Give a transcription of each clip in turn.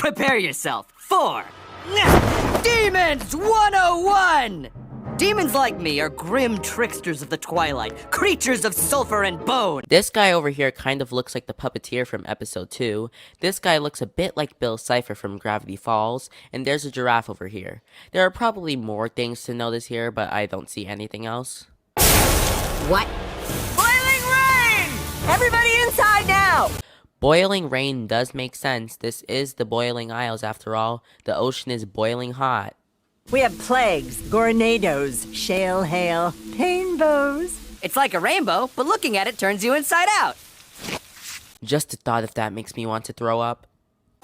Prepare yourself for Demons 101! Demons like me are grim tricksters of the twilight, creatures of sulfur and bone. This guy over here kind of looks like the puppeteer from episode 2. This guy looks a bit like Bill Cipher from Gravity Falls, and there's a giraffe over here. There are probably more things to notice here, but I don't see anything else. What? Boiling rain! Everybody inside now! Boiling rain does make sense. This is the Boiling Isles after all. The ocean is boiling hot. We have plagues, tornadoes, shale hail, rainbows. It's like a rainbow, but looking at it turns you inside out. Just the thought of that makes me want to throw up.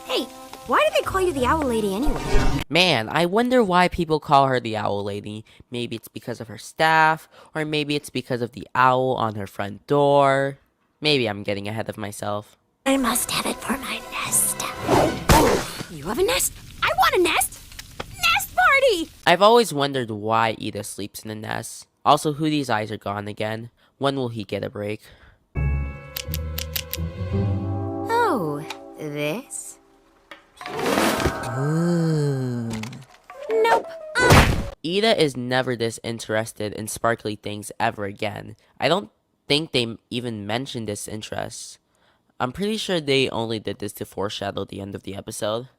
Hey, why do they call you the Owl Lady anyway? Man, I wonder why people call her the Owl Lady. Maybe it's because of her staff, or maybe it's because of the owl on her front door. Maybe I'm getting ahead of myself. I must have it for my nest. You have a nest? I want a nest! Nest party! I've always wondered why Ida sleeps in the nest. Also, Hootie's eyes are gone again. When will he get a break? Oh, this? Nope. Ida is never this interested in sparkly things ever again. I don't think they even mentioned this interest. I'm pretty sure they only did this to foreshadow the end of the episode.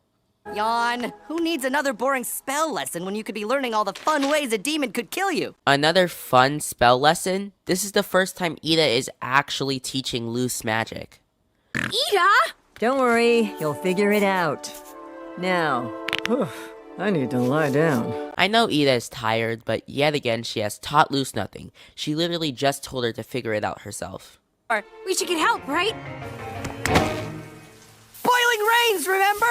Yawn. Who needs another boring spell lesson when you could be learning all the fun ways a demon could kill you? Another fun spell lesson? This is the first time Ida is actually teaching loose magic. Ida! Don't worry, you'll figure it out. Now, I need to lie down. I know Ida is tired, but yet again she has taught Luce nothing. She literally just told her to figure it out herself. We should get help, right? Boiling rains, remember?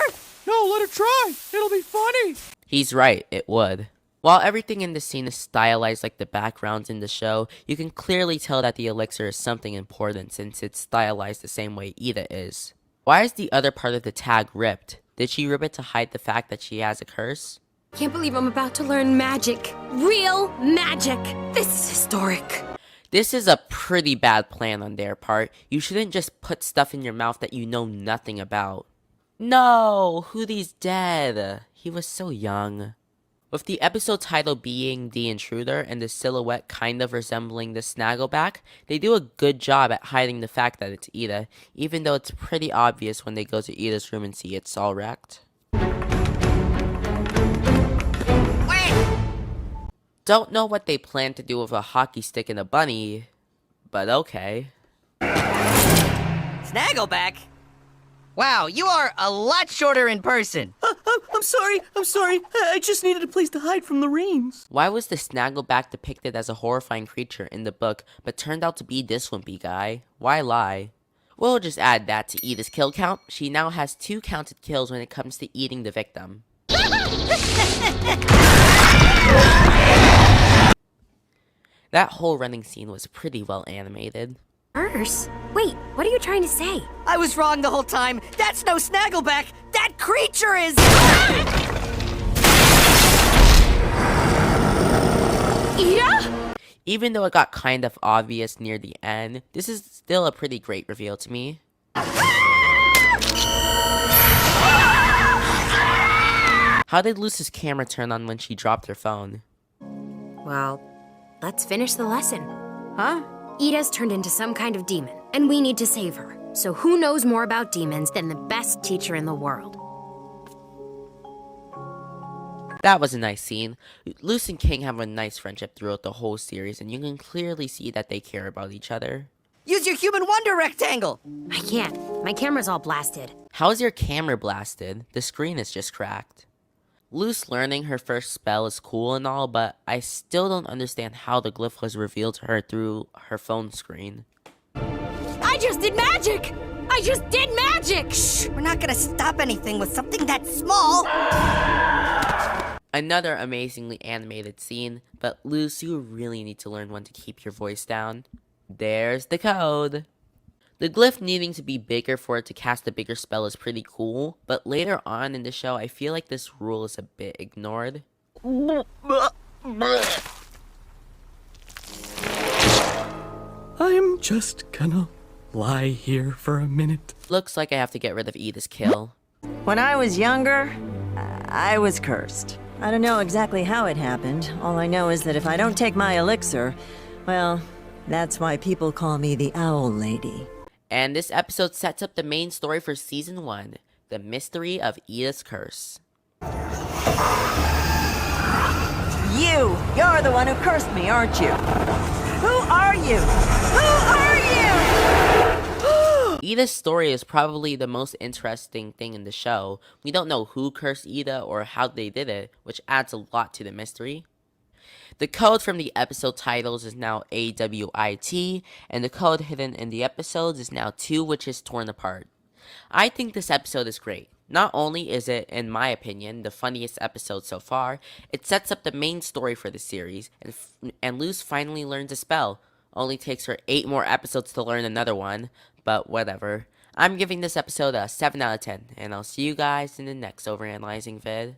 No, let her try. It'll be funny. He's right, it would. While everything in this scene is stylized like the backgrounds in the show, you can clearly tell that the elixir is something important since it's stylized the same way Ida is. Why is the other part of the tag ripped? Did she rip it to hide the fact that she has a curse? Can't believe I'm about to learn magic. Real magic. This is historic. This is a pretty bad plan on their part. You shouldn't just put stuff in your mouth that you know nothing about. No, Hootie's dead. He was so young. With the episode title being The Intruder and the silhouette kind of resembling the Snaggleback, they do a good job at hiding the fact that it's Ida, even though it's pretty obvious when they go to Ida's room and see it's all wrecked. Don't know what they plan to do with a hockey stick and a bunny, but okay. Snaggleback? Wow, you are a lot shorter in person. I'm sorry. I just needed a place to hide from the rains. Why was the Snaggleback depicted as a horrifying creature in the book, but turned out to be this wimpy guy? Why lie? We'll just add that to Ida's kill count. She now has 2 counted kills when it comes to eating the victim. That whole running scene was pretty well animated. Curse? Wait, what are you trying to say? I was wrong the whole time. That's no Snaggleback. That creature is... Ida? Even though it got kind of obvious near the end, this is still a pretty great reveal to me. How did Luce's camera turn on when she dropped her phone? Well, let's finish the lesson. Huh? Ida's turned into some kind of demon, and we need to save her. So who knows more about demons than the best teacher in the world? That was a nice scene. Luce and King have a nice friendship throughout the whole series, and you can clearly see that they care about each other. Use your human wonder rectangle. I can't. My camera's all blasted. How is your camera blasted? The screen is just cracked. Luce learning her first spell is cool and all, but I still don't understand how the glyph was revealed to her through her phone screen. I just did magic! I just did magic! Shh, we're not gonna stop anything with something that small. Another amazingly animated scene, but Luce, you really need to learn when to keep your voice down. There's the code. The glyph needing to be bigger for it to cast a bigger spell is pretty cool, but later on in the show, I feel like this rule is a bit ignored. I'm just gonna lie here for a minute. Looks like I have to get rid of Ida's kill. When I was younger, I was cursed. I don't know exactly how it happened. All I know is that if I don't take my elixir, well, that's why people call me the Owl Lady. And this episode sets up the main story for Season 1, The Mystery of Ida's Curse. You're the one who cursed me, aren't you? Who are you? Who are you? Ida's story is probably the most interesting thing in the show. We don't know who cursed Ida or how they did it, which adds a lot to the mystery. The code from the episode titles is now AWIT, and the code hidden in the episodes is now 2 witches torn apart. I think this episode is great. Not only is it, in my opinion, the funniest episode so far, it sets up the main story for the series, and Luz finally learns a spell. Only takes her 8 more episodes to learn another one, but whatever. I'm giving this episode a 7 out of 10, and I'll see you guys in the next Overanalyzing vid.